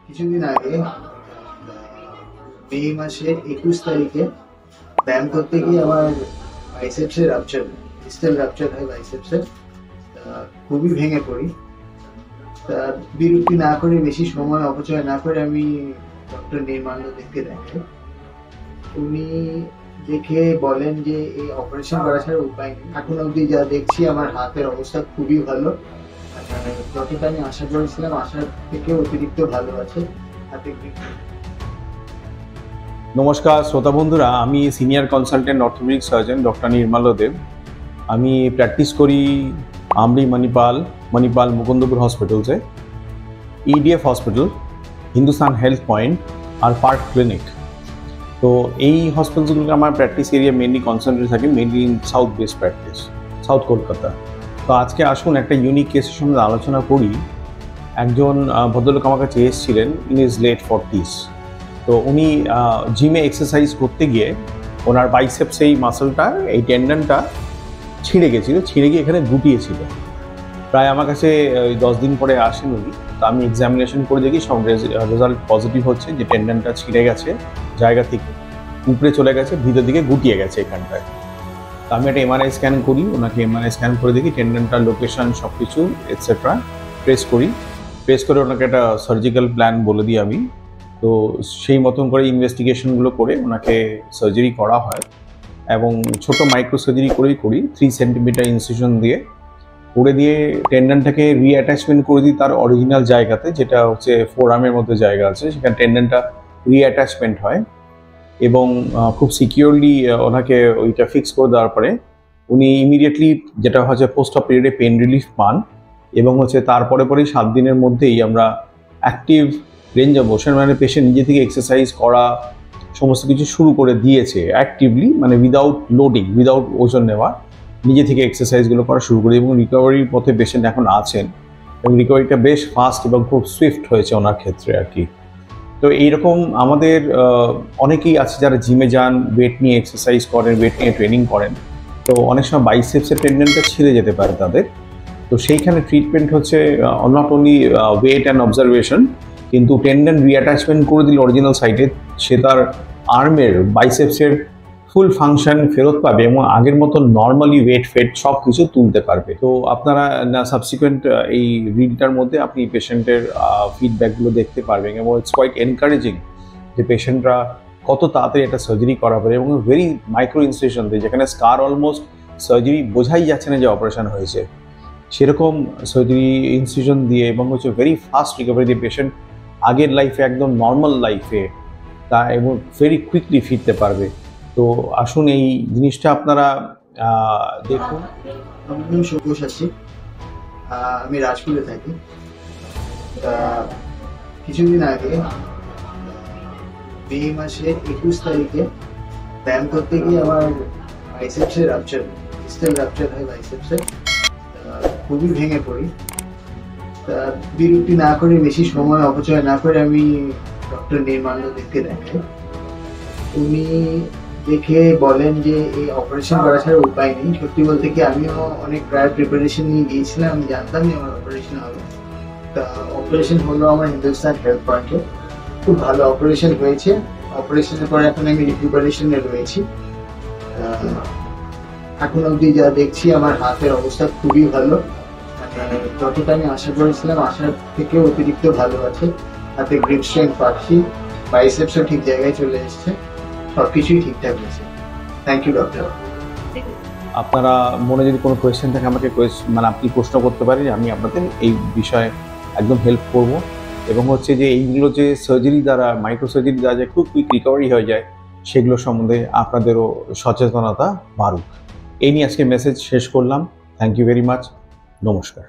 কিছুদিন আগে মে মাসের 21 তারিখে ব্যায়াম করতে গিয়ে আমার বাইসেপসের রাপচার ডিস্টাল রাপচার হয় বাইসেপসের। খুবই ভেঙে পড়ি। তা বিরক্তি না করে, বেশি সময় অপচয় না করে আমি ডক্টর নির্মাল্য দেবকে দেখাই। উনি দেখে বলেন যে এই অপারেশন করা ছাড়া উপায় নেই। এখন অবধি যা দেখছি আমার হাতের অবস্থা খুবই ভালো। যতটা আমি আশা করেছিলাম আশার থেকে অতিরিক্ত ভালো আছে। হাতে নমস্কার শ্রোতা বন্ধুরা, আমি senior consultant orthopaedic surgeon doctor Nirmalya Deb. আমি প্র্যাকটিস করি আমরি মণিপাল মুকুন্দপুর হসপিটালসে, EDF hospital, Hindustan health point আর পার্ক ক্লিনিক। তো এই হসপিটালসগুলোকে আমার প্র্যাকটিস এরিয়া মেনলি কনসেন্ট্রেট থাকে, mainly in south best practice, south Kolkata. তো আজকে আসুন একটা ইউনিক কেসের সঙ্গে আলোচনা করি। একজন ভদ্রলোক আমার কাছে এসেছিলেন, ইন ইজ লেট 40s। তো উনি জিমে এক্সারসাইজ করতে গিয়ে ওনার বাইসেপস এই মাসলটা, এই টেন্ডনটা ছিঁড়ে গেছিলো, ছিঁড়ে গিয়ে এখানে গুটিয়েছিল। প্রায় আমার কাছে 10 দিন পরে আসেন উনি। তো আমি এক্সামিনেশন করে দেখি সব রেজাল্ট পজিটিভ হচ্ছে, যে টেন্ডনটা ছিঁড়ে গেছে, জায়গা থেকে উপরে চলে গেছে, ভিতর দিকে গুটিয়ে গেছে এখানটায়। তো আমি একটা এমআরআই স্ক্যান করি, ওনাকে এমআরআই স্ক্যান করে দেখি টেন্ডনটার লোকেশন সব কিছু এটসেট্রা প্রেস করে ওনাকে একটা সার্জিক্যাল প্ল্যান বলে দিই আমি। তো সেই মতন করে ইনভেস্টিগেশনগুলো করে ওনাকে সার্জারি করা হয়, এবং ছোট মাইক্রো সার্জারি করি 3 সেন্টিমিটার ইনসিশন দিয়ে টেন্ডনটাকে রিঅ্যাটাচমেন্ট করে দিই তার অরিজিনাল জায়গাতে, যেটা হচ্ছে ফোরআর্মের মধ্যে জায়গা আছে, সেখানে টেন্ডনটা রিঅ্যাটাচমেন্ট হয়। এবং খুব সিকিউরলি ওনাকে ওইটা ফিক্স করে দেওয়ার পরে উনি ইমিডিয়েটলি, যেটা হচ্ছে পোস্ট অপ পিরিয়ডে পেন রিলিফ পান, এবং হচ্ছে তারপরে 7 দিনের মধ্যেই আমরা অ্যাক্টিভ রেঞ্জ অফ মোশন, মানে পেশেন্ট নিজে থেকে এক্সারসাইজ করা সমস্ত কিছু শুরু করে দিয়েছে অ্যাক্টিভলি, মানে উইদাউট লোডিং, উইদাউট ওজন নেওয়া, নিজে থেকে এক্সারসাইজগুলো করা শুরু করে, এবং রিকভারির পথে পেশেন্ট এখন আছেন, এবং রিকভারিটা বেশ ফাস্ট এবং খুব সুইফট হয়েছে ওনার ক্ষেত্রে আর কি। তো এইরকম আমাদের অনেকেই আছে যারা জিমে যান, ওয়েট নিয়ে এক্সারসাইজ করেন, ওয়েট নিয়ে ট্রেনিং করেন। তো অনেক সময় বাইসেপসের টেন্ডনটা ছিঁড়ে যেতে পারে তাদের। তো সেইখানে ট্রিটমেন্ট হচ্ছে not only wait and observation, কিন্তু টেন্ডন রিঅ্যাটাচমেন্ট করে দিলে অরিজিনাল সাইডে সে তার আর্মের বাইসেপসের ফুল ফাংশন ফেরত পাবে, এবং আগের মতো নর্মালি ওয়েট ফেট সব কিছু তুলতে পারবে। তো আপনারা সাবসিকুয়েন্ট এই রিলটার মধ্যে আপনি পেশেন্টের ফিডব্যাকগুলো দেখতে পারবেন, এবং ইটস কোয়াইট এনকারেজিং যে পেশেন্টরা কত তাড়াতাড়ি একটা সার্জারি করা পারে, এবং ভেরি মাইক্রো ইনসিশন দিয়ে, যেখানে স্কার অলমোস্ট সার্জারি বোঝাই যাচ্ছে না যে অপারেশন হয়েছে, সেরকম সার্জারি ইনসিশন দিয়ে, এবং হচ্ছে ভেরি ফাস্ট রিকভারি দিয়ে পেশেন্ট আগের লাইফে একদম নর্মাল লাইফে তা এবং ভেরি কুইকলি ফিরতে পারবে। তো আসুন এই জিনিসটা আপনারা দেখুন। আমার নাম সন্তোষ আছি, আমি রাজপুরে থাকি। তা কিছুদিন আগে মে মাসের 21 তারিখে ব্যায়াম করতে গিয়ে আমার বাইসেপসের রাপচার, ডিস্টাল রাপচার হয় বাইসেপসের। খুবই ভেঙে পড়ি। তা বিরক্তি না করে, বেশি সময় অপচয় না করে আমি ডক্টর নির্মাল্য দেবকে দেখাই। উনি দেখে বলেন যে এই অপারেশন করা ছাড়া উপায় নেই। সত্যি বলতে কি, আমিও অনেক প্রায় প্রিপারেশন নিয়ে গিয়েছিলাম, আমি জানতাম যে আমার অপারেশন হবে। তা অপারেশন হলো আমার হিন্দুস্তান হেলথ পয়েন্টে। খুব ভালো অপারেশন হয়েছে। অপারেশনের পরে এখন আমি রিকুপারেশনে রয়েছি। এখন অবধি যা দেখছি আমার হাতের অবস্থা খুবই ভালো। যতটা আমি আশা করেছিলাম আশার থেকে অতিরিক্ত ভালো আছে। হাতে গ্রিপ স্ট্রেংথ পাচ্ছি, বাইসেপসও ঠিক জায়গায় চলে এসছে, সবকিছুই ঠিকঠাক হয়েছে। Thank you doctor. আপনারা মনে যদি কোনো কোয়েশ্চেন থাকে আমাকে আপনি প্রশ্ন করতে পারেন, আমি আপনাদের এই বিষয়ে একদম হেল্প করব। এবং হচ্ছে যে এইগুলো যে সার্জারি দ্বারা, মাইক্রো সার্জারি দ্বারা যে খুব কুইক রিকভারি হয়ে যায়, সেগুলো সম্বন্ধে আপনাদেরও সচেতনতা বাড়ুক। এই নিয়ে আজকে মেসেজ শেষ করলাম। Thank you very much. নমস্কার।